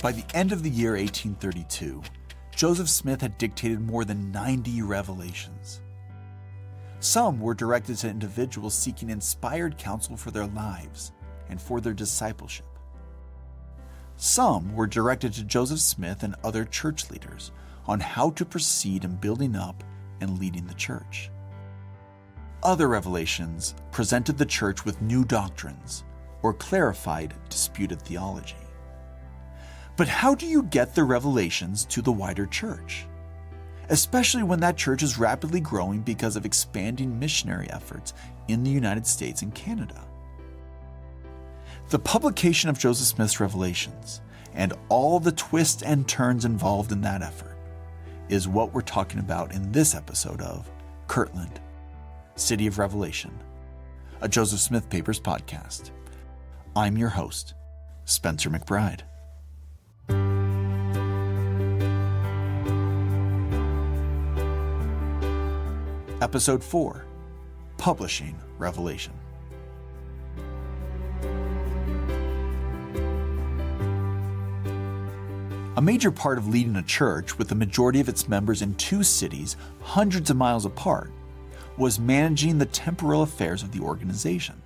By the end of the year 1832, Joseph Smith had dictated more than 90 revelations. Some were directed to individuals seeking inspired counsel for their lives and for their discipleship. Some were directed to Joseph Smith and other church leaders on how to proceed in building up and leading the church. Other revelations presented the church with new doctrines or clarified disputed theology. But how do you get the revelations to the wider church? Especially when that church is rapidly growing because of expanding missionary efforts in the United States and Canada. The publication of Joseph Smith's revelations and all the twists and turns involved in that effort is what we're talking about in this episode of Kirtland, City of Revelation, a Joseph Smith Papers podcast. I'm your host, Spencer McBride. Episode 4, Publishing Revelation. A major part of leading a church with the majority of its members in two cities hundreds of miles apart was managing the temporal affairs of the organization.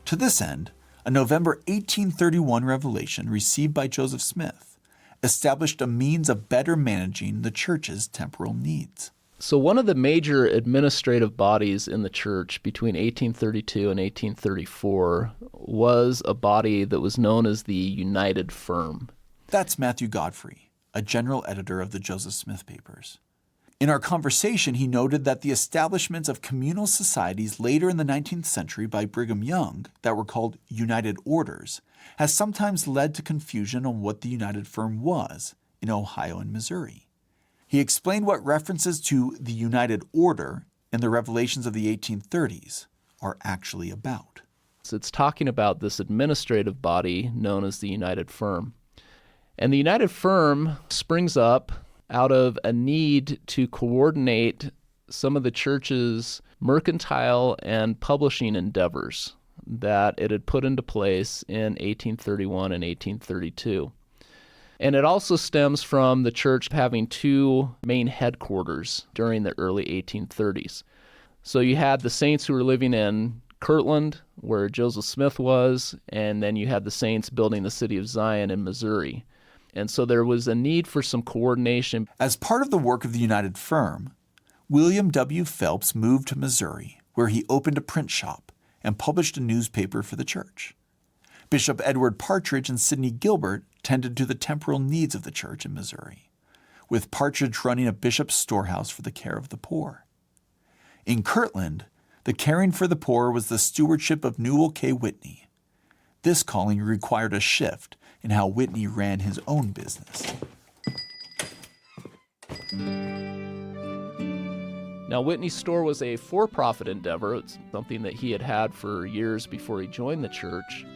To this end, a November 1831 revelation received by Joseph Smith established a means of better managing the church's temporal needs. So one of the major administrative bodies in the church between 1832 and 1834 was a body that was known as the United Firm. That's Matthew Godfrey, a general editor of the Joseph Smith Papers. In our conversation, he noted that the establishments of communal societies later in the 19th century by Brigham Young that were called United Orders has sometimes led to confusion on what the United Firm was in Ohio and Missouri. He explained what references to the United Order in the revelations of the 1830s are actually about. So it's talking about this administrative body known as the United Firm. And the United Firm springs up out of a need to coordinate some of the church's mercantile and publishing endeavors that it had put into place in 1831 and 1832. And it also stems from the church having two main headquarters during the early 1830s. So you had the saints who were living in Kirtland, where Joseph Smith was, and then you had the saints building the city of Zion in Missouri. And so there was a need for some coordination. As part of the work of the United Firm, William W. Phelps moved to Missouri, where he opened a print shop and published a newspaper for the church. Bishop Edward Partridge and Sidney Gilbert tended to the temporal needs of the church in Missouri, with Partridge running a bishop's storehouse for the care of the poor. In Kirtland, the caring for the poor was the stewardship of Newell K. Whitney. This calling required a shift in how Whitney ran his own business. Now, Whitney's store was a for-profit endeavor. It's something that he had had for years before he joined the church.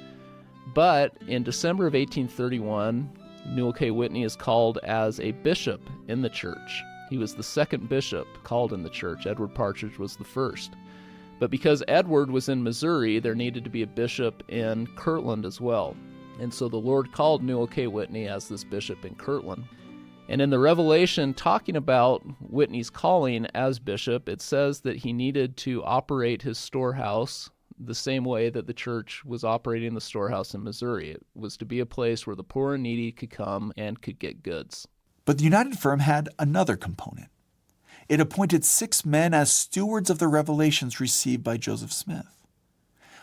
But in December of 1831, Newell K. Whitney is called as a bishop in the church. He was the second bishop called in the church. Edward Partridge was the first. But because Edward was in Missouri, there needed to be a bishop in Kirtland as well. And so the Lord called Newell K. Whitney as this bishop in Kirtland. And in the Revelation talking about Whitney's calling as bishop, it says that he needed to operate his storehouse the same way that the church was operating the storehouse in Missouri. It was to be a place where the poor and needy could come and could get goods. But the United Firm had another component. It appointed 6 men as stewards of the revelations received by Joseph Smith.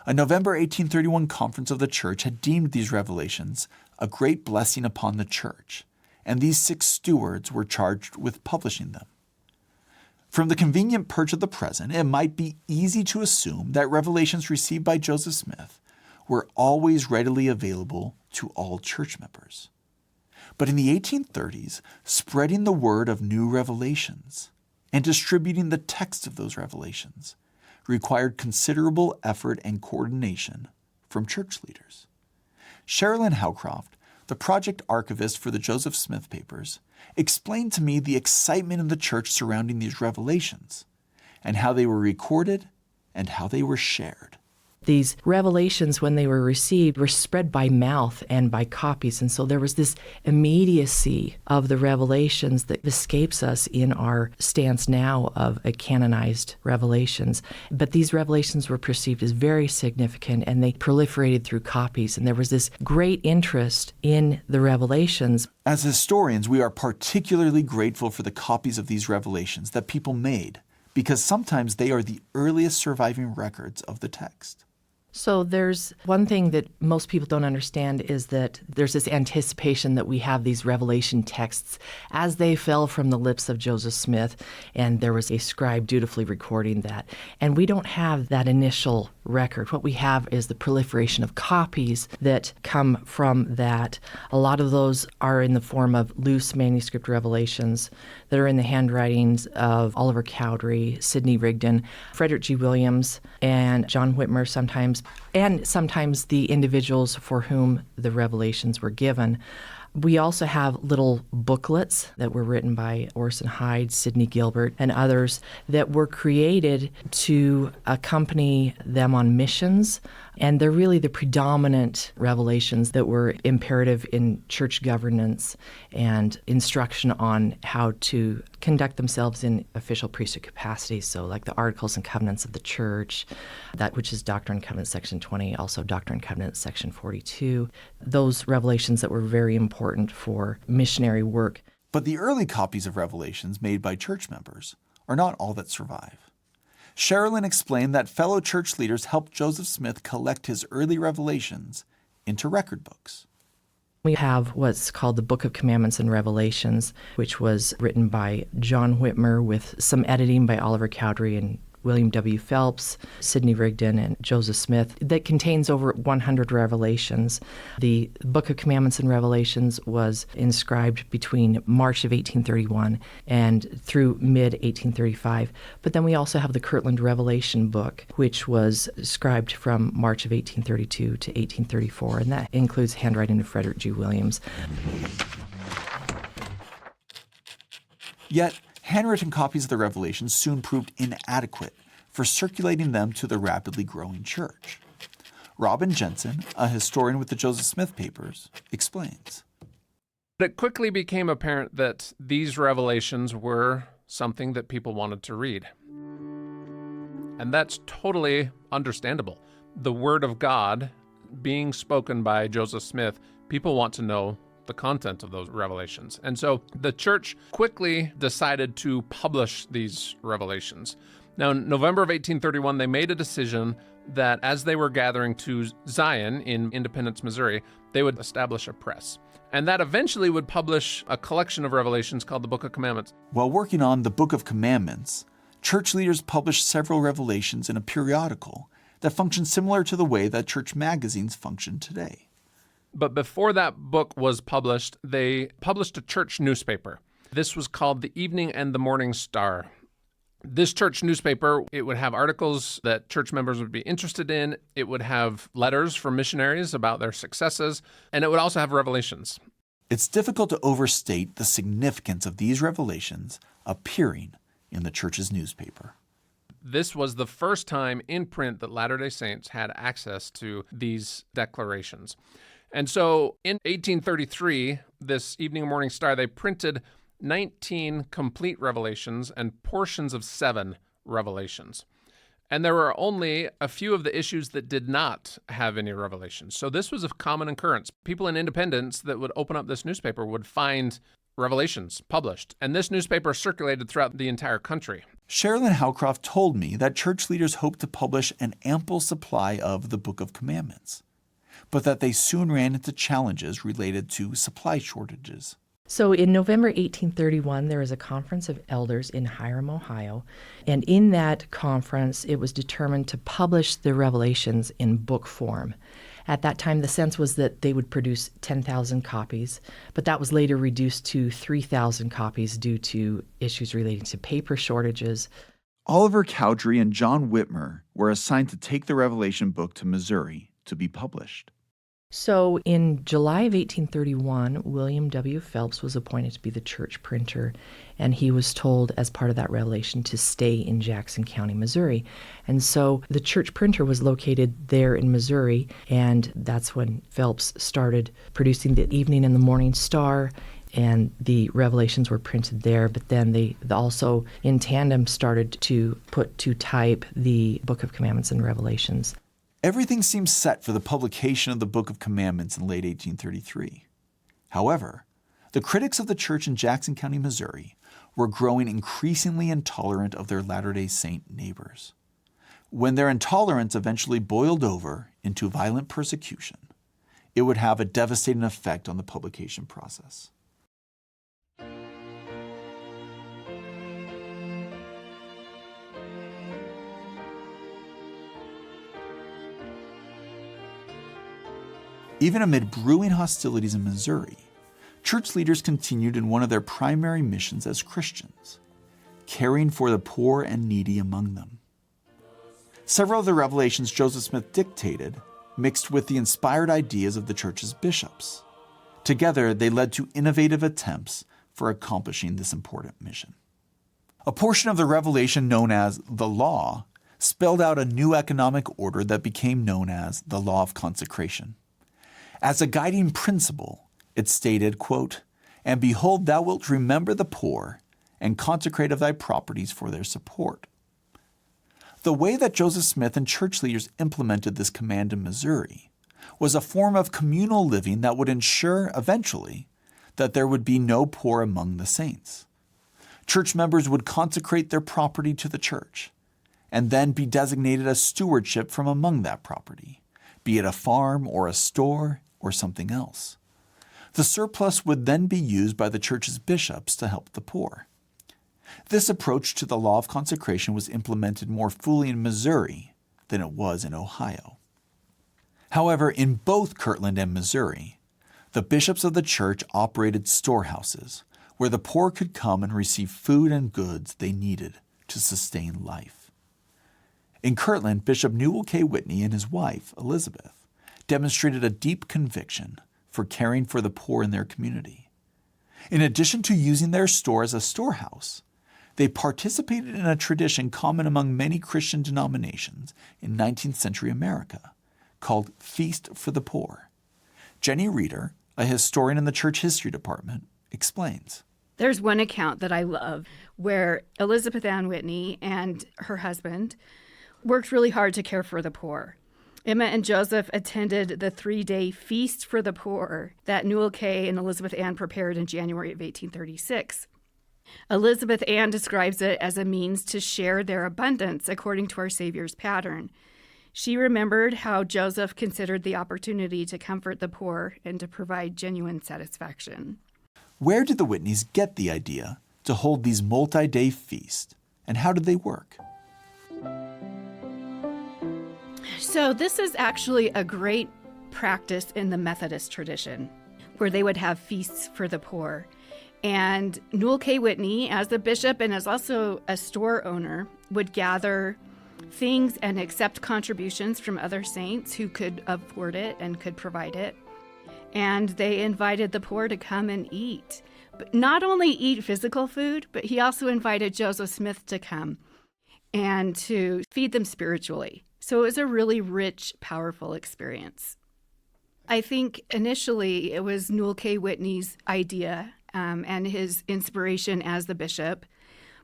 A November 1831 conference of the church had deemed these revelations a great blessing upon the church, and these 6 stewards were charged with publishing them. From the convenient perch of the present, it might be easy to assume that revelations received by Joseph Smith were always readily available to all church members. But in the 1830s, spreading the word of new revelations and distributing the text of those revelations required considerable effort and coordination from church leaders. Sherilyn Howcroft, the project archivist for the Joseph Smith Papers, explained to me the excitement in the church surrounding these revelations and how they were recorded and how they were shared. These revelations, when they were received, were spread by mouth and by copies. And so there was this immediacy of the revelations that escapes us in our stance now of a canonized revelations. But these revelations were perceived as very significant, and they proliferated through copies. And there was this great interest in the revelations. As historians, we are particularly grateful for the copies of these revelations that people made, because sometimes they are the earliest surviving records of the text. So there's one thing that most people don't understand is that there's this anticipation that we have these revelation texts as they fell from the lips of Joseph Smith, and there was a scribe dutifully recording that. And we don't have that initial record. What we have is the proliferation of copies that come from that. A lot of those are in the form of loose manuscript revelations that are in the handwritings of Oliver Cowdery, Sidney Rigdon, Frederick G. Williams, and John Whitmer sometimes, and sometimes the individuals for whom the revelations were given. We also have little booklets that were written by Orson Hyde, Sidney Gilbert, and others that were created to accompany them on missions. And they're really the predominant revelations that were imperative in church governance and instruction on how to conduct themselves in official priesthood capacities. So like the Articles and Covenants of the Church, that which is Doctrine and Covenants section 20, also Doctrine and Covenants section 42. Those revelations that were very important for missionary work. But the early copies of revelations made by church members are not all that survive. Sherilyn explained that fellow church leaders helped Joseph Smith collect his early revelations into record books. We have what's called the Book of Commandments and Revelations, which was written by John Whitmer with some editing by Oliver Cowdery and William W. Phelps, Sidney Rigdon, and Joseph Smith, that contains over 100 revelations. The Book of Commandments and Revelations was inscribed between March of 1831 and through mid-1835. But then we also have the Kirtland Revelation Book, which was scribed from March of 1832 to 1834, and that includes handwriting of Frederick G. Williams. Yet, handwritten copies of the Revelations soon proved inadequate for circulating them to the rapidly growing church. Robin Jensen, a historian with the Joseph Smith Papers, explains. It quickly became apparent that these revelations were something that people wanted to read. And that's totally understandable. The Word of God being spoken by Joseph Smith, people want to know the content of those revelations. And so the church quickly decided to publish these revelations. Now, in November of 1831, they made a decision that as they were gathering to Zion in Independence, Missouri, they would establish a press. And that eventually would publish a collection of revelations called the Book of Commandments. While working on the Book of Commandments, church leaders published several revelations in a periodical that functioned similar to the way that church magazines function today. But before that book was published, they published a church newspaper. This was called the Evening and the Morning Star. This church newspaper, it would have articles that church members would be interested in. It would have letters from missionaries about their successes, and it would also have revelations. It's difficult to overstate the significance of these revelations appearing in the church's newspaper. This was the first time in print that Latter-day Saints had access to these declarations. And so in 1833, this Evening and Morning Star, they printed 19 complete revelations and portions of 7 revelations. And there were only a few of the issues that did not have any revelations. So this was a common occurrence. People in Independence that would open up this newspaper would find revelations published. And this newspaper circulated throughout the entire country. Sherilyn Howcroft told me that church leaders hoped to publish an ample supply of the Book of Commandments, but that they soon ran into challenges related to supply shortages. So in November 1831, there was a conference of elders in Hiram, Ohio, and in that conference, it was determined to publish the revelations in book form. At that time, the sense was that they would produce 10,000 copies, but that was later reduced to 3,000 copies due to issues relating to paper shortages. Oliver Cowdery and John Whitmer were assigned to take the Revelation book to Missouri to be published. So in July of 1831, William W. Phelps was appointed to be the church printer, and he was told as part of that revelation to stay in Jackson County, Missouri. And so the church printer was located there in Missouri, and that's when Phelps started producing the Evening and the Morning Star, and the revelations were printed there. But then they also, in tandem, started to put to type the Book of Commandments and Revelations. Everything seemed set for the publication of the Book of Commandments in late 1833. However, the critics of the church in Jackson County, Missouri, were growing increasingly intolerant of their Latter-day Saint neighbors. When their intolerance eventually boiled over into violent persecution, it would have a devastating effect on the publication process. Even amid brewing hostilities in Missouri, church leaders continued in one of their primary missions as Christians, caring for the poor and needy among them. Several of the revelations Joseph Smith dictated mixed with the inspired ideas of the church's bishops. Together, they led to innovative attempts for accomplishing this important mission. A portion of the revelation known as the Law spelled out a new economic order that became known as the Law of Consecration. As a guiding principle, it stated, quote, "And behold, thou wilt remember the poor, and consecrate of thy properties for their support." The way that Joseph Smith and church leaders implemented this command in Missouri was a form of communal living that would ensure, eventually, that there would be no poor among the saints. Church members would consecrate their property to the church, and then be designated as stewardship from among that property, be it a farm or a store or something else. The surplus would then be used by the church's bishops to help the poor. This approach to the law of consecration was implemented more fully in Missouri than it was in Ohio. However, in both Kirtland and Missouri, the bishops of the church operated storehouses where the poor could come and receive food and goods they needed to sustain life. In Kirtland, Bishop Newell K. Whitney and his wife, Elizabeth, demonstrated a deep conviction for caring for the poor in their community. In addition to using their store as a storehouse, they participated in a tradition common among many Christian denominations in 19th century America called Feast for the Poor. Jenny Reeder, a historian in the church history department, explains. There's one account that I love where Elizabeth Ann Whitney and her husband worked really hard to care for the poor. Emma and Joseph attended the 3-day Feast for the Poor that Newell K. and Elizabeth Ann prepared in January of 1836. Elizabeth Ann describes it as a means to share their abundance according to our Savior's pattern. She remembered how Joseph considered the opportunity to comfort the poor and to provide genuine satisfaction. Where did the Whitneys get the idea to hold these multi-day feasts, and how did they work? So this is actually a great practice in the Methodist tradition, where they would have feasts for the poor. And Newell K. Whitney, as the bishop and as also a store owner, would gather things and accept contributions from other saints who could afford it and could provide it. And they invited the poor to come and eat. But not only eat physical food, but he also invited Joseph Smith to come and to feed them spiritually. So it was a really rich, powerful experience. I think initially it was Newell K. Whitney's idea and his inspiration as the bishop.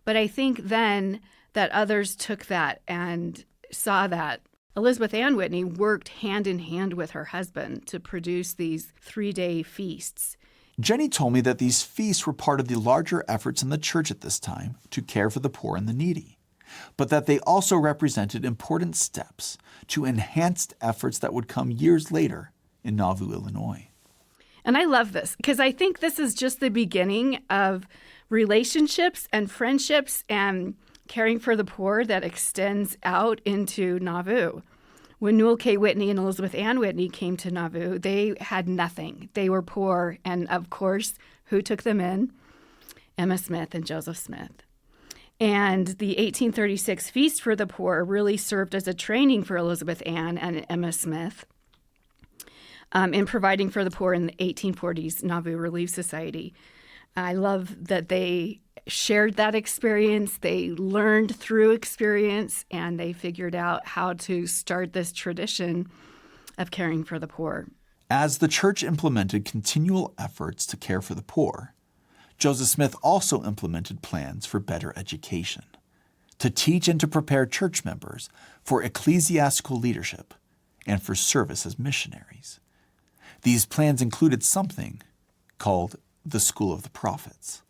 But I think then that others took that and saw that Elizabeth Ann Whitney worked hand in hand with her husband to produce these 3-day feasts. Jenny told me that these feasts were part of the larger efforts in the church at this time to care for the poor and the needy, but that they also represented important steps to enhanced efforts that would come years later in Nauvoo, Illinois. And I love this because I think this is just the beginning of relationships and friendships and caring for the poor that extends out into Nauvoo. When Newell K. Whitney and Elizabeth Ann Whitney came to Nauvoo, they had nothing. They were poor. And of course, who took them in? Emma Smith and Joseph Smith. And the 1836 Feast for the Poor really served as a training for Elizabeth Ann and Emma Smith. in providing for the poor in the 1840s Nauvoo Relief Society. I love that they shared that experience, they learned through experience, and they figured out how to start this tradition of caring for the poor. As the church implemented continual efforts to care for the poor, Joseph Smith also implemented plans for better education, to teach and to prepare church members for ecclesiastical leadership and for service as missionaries. These plans included something called the School of the Prophets.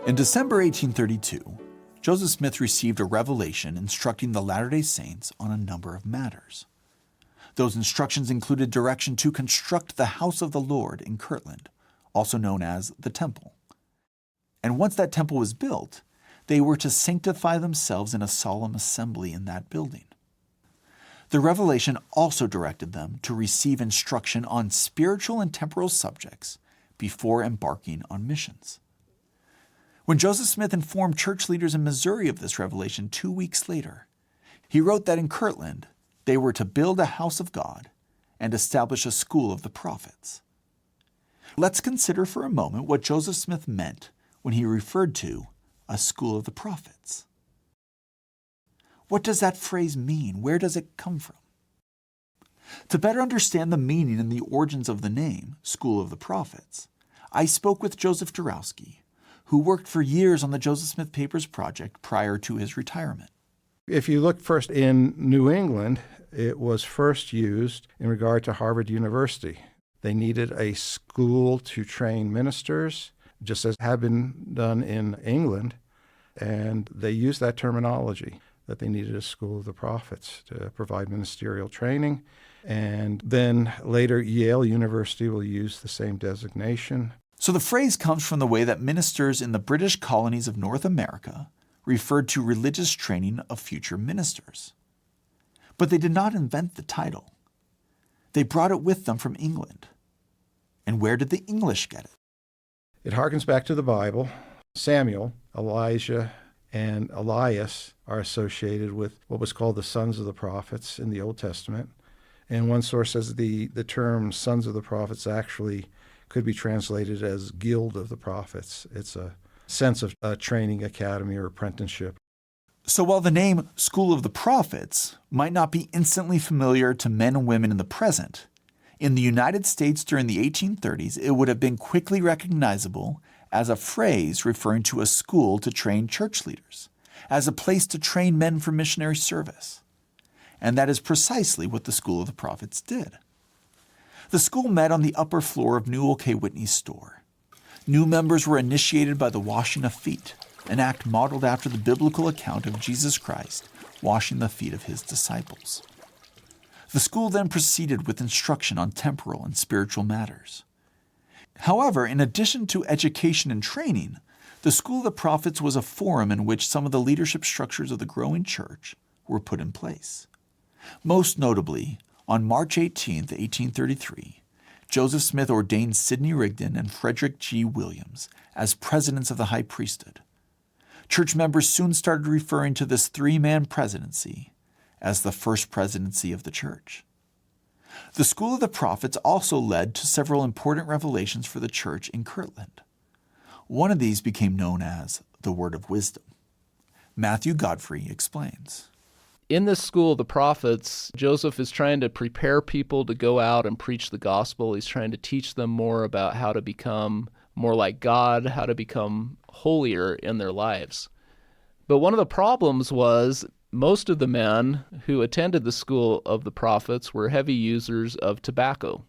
In December 1832, Joseph Smith received a revelation instructing the Latter-day Saints on a number of matters. Those instructions included direction to construct the house of the Lord in Kirtland, also known as the Temple. And once that temple was built, they were to sanctify themselves in a solemn assembly in that building. The revelation also directed them to receive instruction on spiritual and temporal subjects before embarking on missions. When Joseph Smith informed church leaders in Missouri of this revelation 2 weeks later, he wrote that in Kirtland, they were to build a house of God and establish a school of the prophets. Let's consider for a moment what Joseph Smith meant when he referred to a school of the prophets. What does that phrase mean? Where does it come from? To better understand the meaning and the origins of the name, School of the Prophets, I spoke with Joseph Dorowski, who worked for years on the Joseph Smith Papers project prior to his retirement. If you look first in New England, it was first used in regard to Harvard University. They needed a school to train ministers, just as had been done in England, and they used that terminology, that they needed a school of the prophets to provide ministerial training. And then later, Yale University will use the same designation. So the phrase comes from the way that ministers in the British colonies of North America referred to religious training of future ministers. But they did not invent the title. They brought it with them from England. And where did the English get it? It harkens back to the Bible. Samuel, Elijah, and Elias are associated with what was called the sons of the prophets in the Old Testament. And one source says the term sons of the prophets actually could be translated as guild of the prophets. It's a sense of a training academy or apprenticeship. So while the name School of the Prophets might not be instantly familiar to men and women in the present, in the United States during the 1830s, it would have been quickly recognizable as a phrase referring to a school to train church leaders, as a place to train men for missionary service. And that is precisely what the School of the Prophets did. The school met on the upper floor of Newell K. Whitney's store. New members were initiated by the washing of feet, an act modeled after the biblical account of Jesus Christ washing the feet of his disciples. The school then proceeded with instruction on temporal and spiritual matters. However, in addition to education and training, the School of the Prophets was a forum in which some of the leadership structures of the growing church were put in place. Most notably, on March 18, 1833, Joseph Smith ordained Sidney Rigdon and Frederick G. Williams as presidents of the high priesthood. Church members soon started referring to this three-man presidency as the first presidency of the church. The School of the Prophets also led to several important revelations for the church in Kirtland. One of these became known as the Word of Wisdom. Matthew Godfrey explains. In this School of the Prophets, Joseph is trying to prepare people to go out and preach the gospel. He's trying to teach them more about how to become more like God, how to become holier in their lives. But one of the problems was most of the men who attended the School of the Prophets were heavy users of tobacco.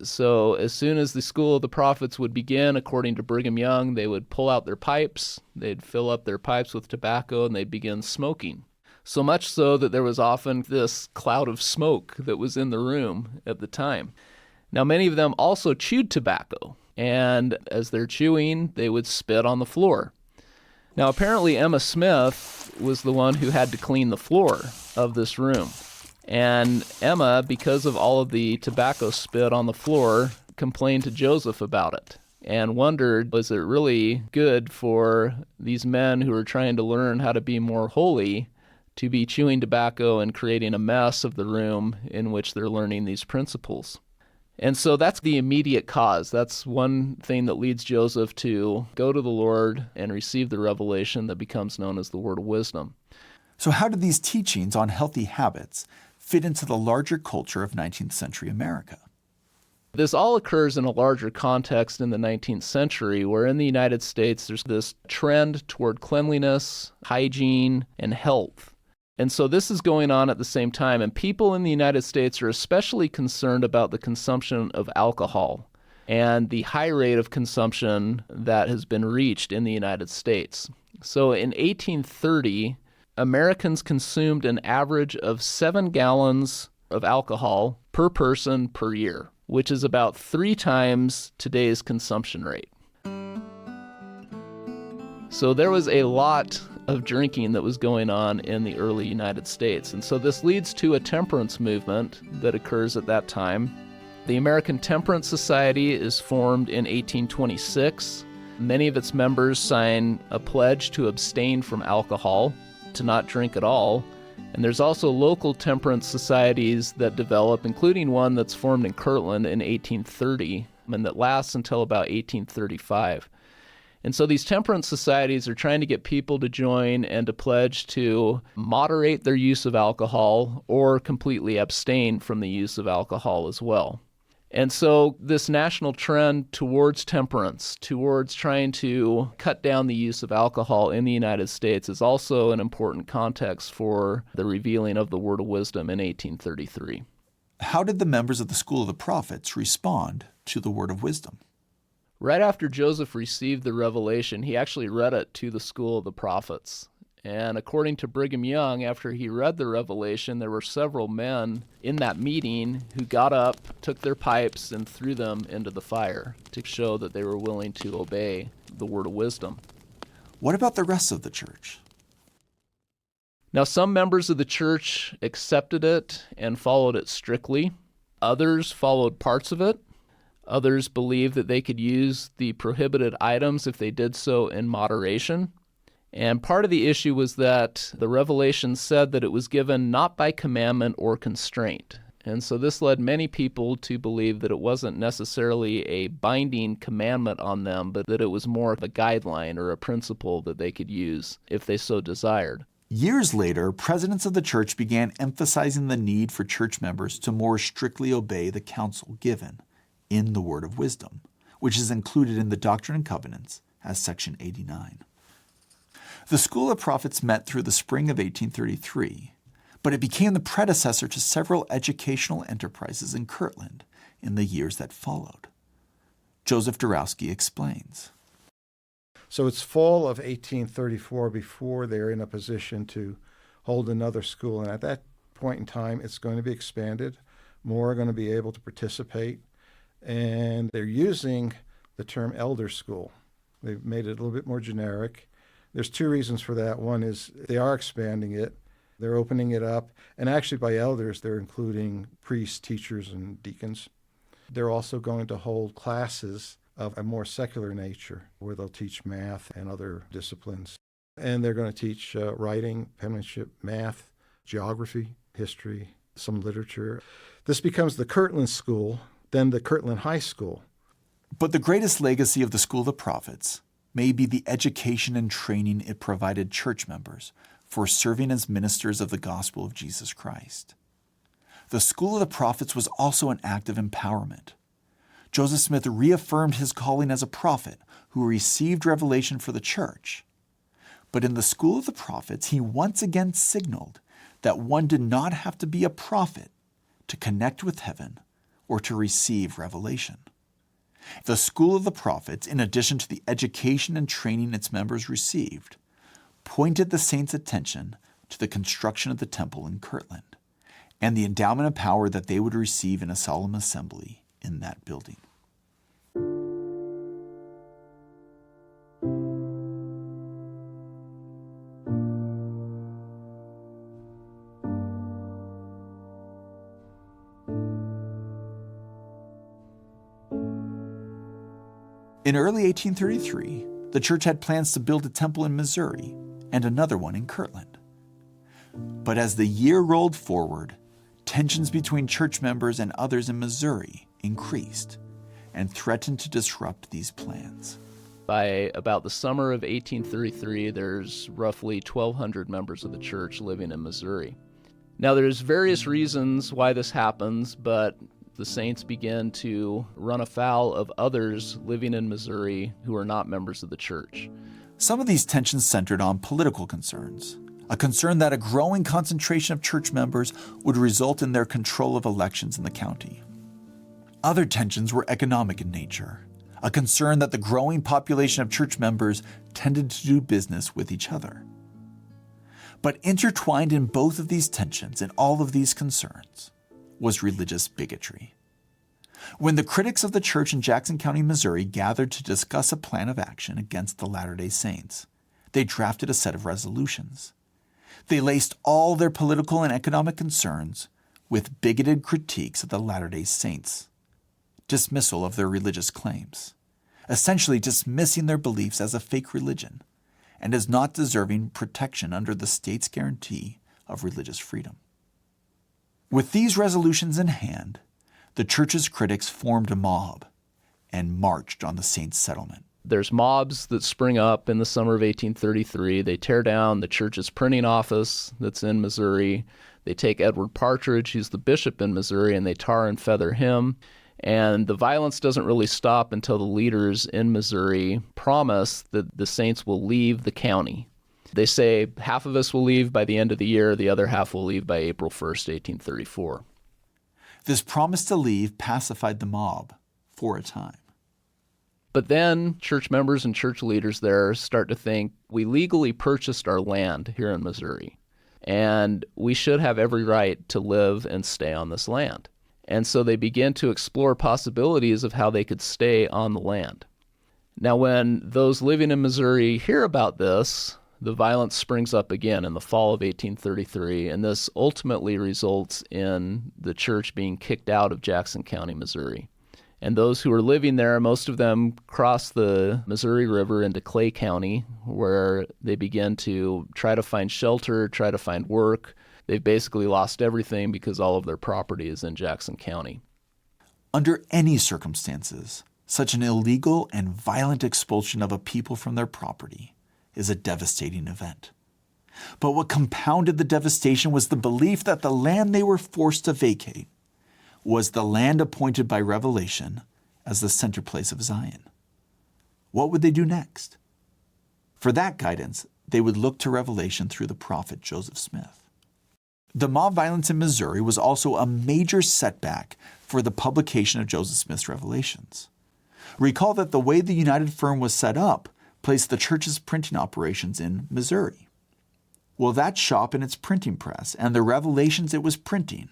So as soon as the School of the Prophets would begin, according to Brigham Young, they would pull out their pipes, they'd fill up their pipes with tobacco, and they'd begin smoking. So much so that there was often this cloud of smoke that was in the room at the time. Now, many of them also chewed tobacco, and as they're chewing, they would spit on the floor. Now, apparently Emma Smith was the one who had to clean the floor of this room. And Emma, because of all of the tobacco spit on the floor, complained to Joseph about it and wondered, was it really good for these men who are trying to learn how to be more holy to be chewing tobacco and creating a mess of the room in which they're learning these principles? And so that's the immediate cause. That's one thing that leads Joseph to go to the Lord and receive the revelation that becomes known as the word of wisdom. So how did these teachings on healthy habits fit into the larger culture of 19th century America? This all occurs in a larger context in the 19th century, where in the United States there's this trend toward cleanliness, hygiene, and health. And so this is going on at the same time, and people in the United States are especially concerned about the consumption of alcohol and the high rate of consumption that has been reached in the United States. So in 1830, Americans consumed an average of 7 gallons of alcohol per person per year, which is about 3 times today's consumption rate. So there was a lot of drinking that was going on in the early United States. And so this leads to a temperance movement that occurs at that time. The American Temperance Society is formed in 1826. Many of its members sign a pledge to abstain from alcohol, to not drink at all. And there's also local temperance societies that develop, including one that's formed in Kirtland in 1830 and that lasts until about 1835. And so these temperance societies are trying to get people to join and to pledge to moderate their use of alcohol or completely abstain from the use of alcohol as well. And so this national trend towards temperance, towards trying to cut down the use of alcohol in the United States, is also an important context for the revealing of the word of wisdom in 1833. How did the members of the School of the Prophets respond to the word of wisdom? Right after Joseph received the revelation, he actually read it to the School of the Prophets. And according to Brigham Young, after he read the revelation, there were several men in that meeting who got up, took their pipes, and threw them into the fire to show that they were willing to obey the word of wisdom. What about the rest of the church? Now, some members of the church accepted it and followed it strictly. Others followed parts of it. Others believed that they could use the prohibited items if they did so in moderation. And part of the issue was that the revelation said that it was given not by commandment or constraint. And so this led many people to believe that it wasn't necessarily a binding commandment on them, but that it was more of a guideline or a principle that they could use if they so desired. Years later, presidents of the church began emphasizing the need for church members to more strictly obey the counsel given in the word of wisdom, which is included in the Doctrine and Covenants as Section 89. The School of Prophets met through the spring of 1833, but it became the predecessor to several educational enterprises in Kirtland in the years that followed. Joseph Dorowski explains. So it's fall of 1834 before they're in a position to hold another school. And at that point in time, it's going to be expanded. More are going to be able to participate. And they're using the term elder school. They've made it a little bit more generic. There's 2 reasons for that. One is they are expanding it. They're opening it up. And actually by elders, they're including priests, teachers, and deacons. They're also going to hold classes of a more secular nature where they'll teach math and other disciplines. And they're going to teach writing, penmanship, math, geography, history, some literature. This becomes the Kirtland School, then the Kirtland High School. But the greatest legacy of the School of the Prophets may be the education and training it provided church members for serving as ministers of the gospel of Jesus Christ. The School of the Prophets was also an act of empowerment. Joseph Smith reaffirmed his calling as a prophet who received revelation for the church. But in the School of the Prophets, he once again signaled that one did not have to be a prophet to connect with heaven or to receive revelation. The School of the Prophets, in addition to the education and training its members received, pointed the saints' attention to the construction of the temple in Kirtland and the endowment of power that they would receive in a solemn assembly in that building. In early 1833, the church had plans to build a temple in Missouri and another one in Kirtland. But as the year rolled forward, tensions between church members and others in Missouri increased and threatened to disrupt these plans. By about the summer of 1833, there's roughly 1,200 members of the church living in Missouri. Now, there's various reasons why this happens, but the saints begin to run afoul of others living in Missouri who are not members of the church. Some of these tensions centered on political concerns, a concern that a growing concentration of church members would result in their control of elections in the county. Other tensions were economic in nature, a concern that the growing population of church members tended to do business with each other. But intertwined in both of these tensions and all of these concerns was religious bigotry. When the critics of the church in Jackson County, Missouri gathered to discuss a plan of action against the Latter-day Saints, they drafted a set of resolutions. They laced all their political and economic concerns with bigoted critiques of the Latter-day Saints, dismissal of their religious claims, essentially dismissing their beliefs as a fake religion and as not deserving protection under the state's guarantee of religious freedom. With these resolutions in hand, the church's critics formed a mob and marched on the Saints' settlement. There's mobs that spring up in the summer of 1833. They tear down the church's printing office that's in Missouri. They take Edward Partridge, who's the bishop in Missouri, and they tar and feather him. And the violence doesn't really stop until the leaders in Missouri promise that the Saints will leave the county. They say half of us will leave by the end of the year, the other half will leave by April 1st, 1834. This promise to leave pacified the mob for a time. But then church members and church leaders there start to think, we legally purchased our land here in Missouri, and we should have every right to live and stay on this land. And so they begin to explore possibilities of how they could stay on the land. Now, when those living in Missouri hear about this, the violence springs up again in the fall of 1833, and this ultimately results in the church being kicked out of Jackson County, Missouri. And those who are living there, most of them cross the Missouri River into Clay County, where they begin to try to find shelter, try to find work. They've basically lost everything because all of their property is in Jackson County. Under any circumstances, such an illegal and violent expulsion of a people from their property is a devastating event. But what compounded the devastation was the belief that the land they were forced to vacate was the land appointed by Revelation as the center place of Zion. What would they do next? For that guidance, they would look to Revelation through the prophet Joseph Smith. The mob violence in Missouri was also a major setback for the publication of Joseph Smith's revelations. Recall that the way the United Firm was set up placed the church's printing operations in Missouri. Well, that shop and its printing press and the revelations it was printing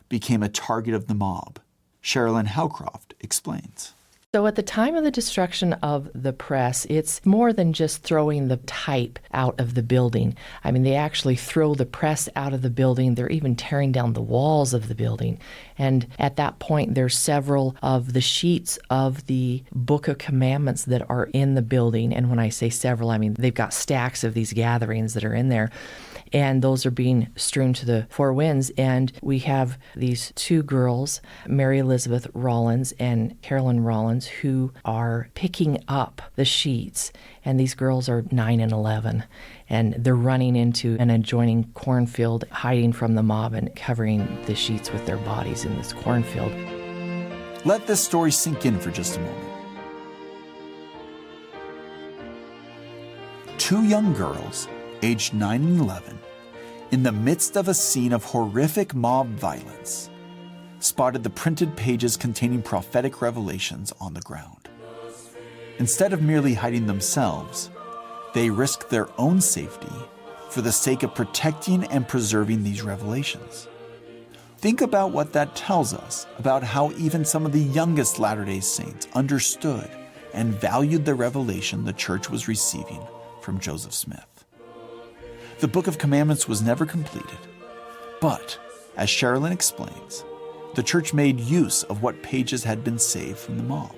became a target of the mob. Sherilyn Howcroft explains. So at the time of the destruction of the press, it's more than just throwing the type out of the building. I mean, they actually throw the press out of the building. They're even tearing down the walls of the building. And at that point, there's several of the sheets of the Book of Commandments that are in the building. And when I say several, I mean they've got stacks of these gatherings that are in there. And those are being strewn to the four winds. And we have these two girls, Mary Elizabeth Rollins and Carolyn Rollins, who are picking up the sheets. And these girls are 9 and 11. And they're running into an adjoining cornfield, hiding from the mob and covering the sheets with their bodies in this cornfield. Let this story sink in for just a moment. Two young girls, aged 9 and 11, in the midst of a scene of horrific mob violence, spotted the printed pages containing prophetic revelations on the ground. Instead of merely hiding themselves, they risked their own safety for the sake of protecting and preserving these revelations. Think about what that tells us about how even some of the youngest Latter-day Saints understood and valued the revelation the church was receiving from Joseph Smith. The Book of Commandments was never completed, but, as Sherilyn explains, the church made use of what pages had been saved from the mob.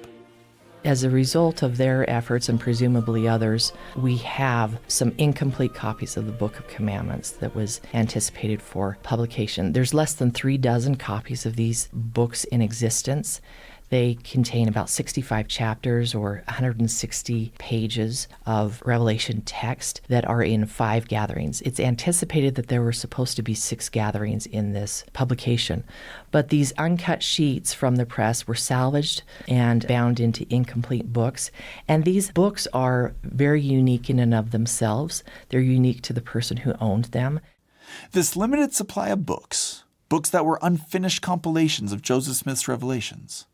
As a result of their efforts, and presumably others, we have some incomplete copies of the Book of Commandments that was anticipated for publication. There's less than 36 copies of these books in existence. They contain about 65 chapters or 160 pages of Revelation text that are in 5 gatherings. It's anticipated that there were supposed to be 6 gatherings in this publication, but these uncut sheets from the press were salvaged and bound into incomplete books. And these books are very unique in and of themselves. They're unique to the person who owned them. This limited supply of books that were unfinished compilations of Joseph Smith's revelations,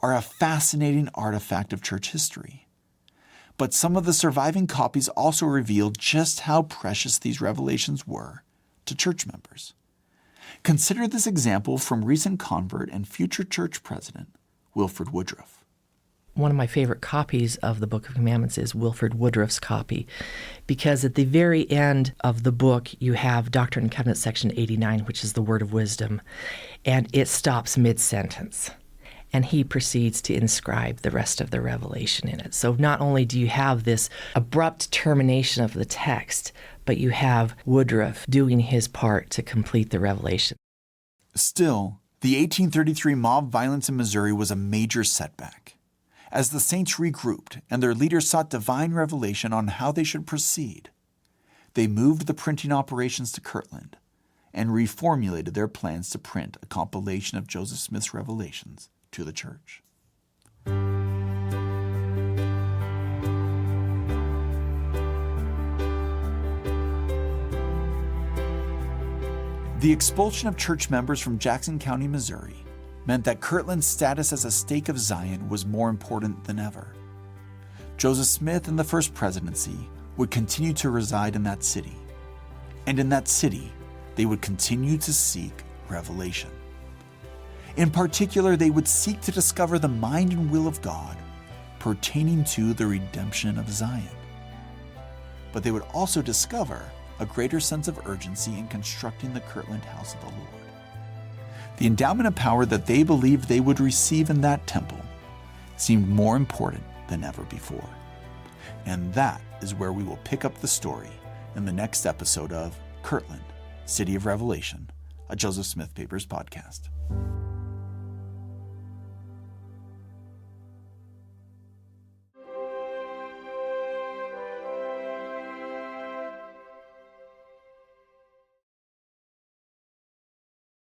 are a fascinating artifact of church history. But some of the surviving copies also reveal just how precious these revelations were to church members. Consider this example from recent convert and future church president, Wilford Woodruff. One of my favorite copies of the Book of Commandments is Wilford Woodruff's copy, because at the very end of the book, you have Doctrine and Covenants section 89, which is the word of wisdom, and it stops mid-sentence. And he proceeds to inscribe the rest of the revelation in it. So not only do you have this abrupt termination of the text, but you have Woodruff doing his part to complete the revelation. Still, the 1833 mob violence in Missouri was a major setback. As the saints regrouped and their leaders sought divine revelation on how they should proceed, they moved the printing operations to Kirtland and reformulated their plans to print a compilation of Joseph Smith's revelations to the church. The expulsion of church members from Jackson County, Missouri, meant that Kirtland's status as a stake of Zion was more important than ever. Joseph Smith and the First Presidency would continue to reside in that city, and in that city, they would continue to seek revelation. In particular, they would seek to discover the mind and will of God pertaining to the redemption of Zion. But they would also discover a greater sense of urgency in constructing the Kirtland house of the Lord. The endowment of power that they believed they would receive in that temple seemed more important than ever before. And that is where we will pick up the story in the next episode of Kirtland, City of Revelation, a Joseph Smith Papers podcast.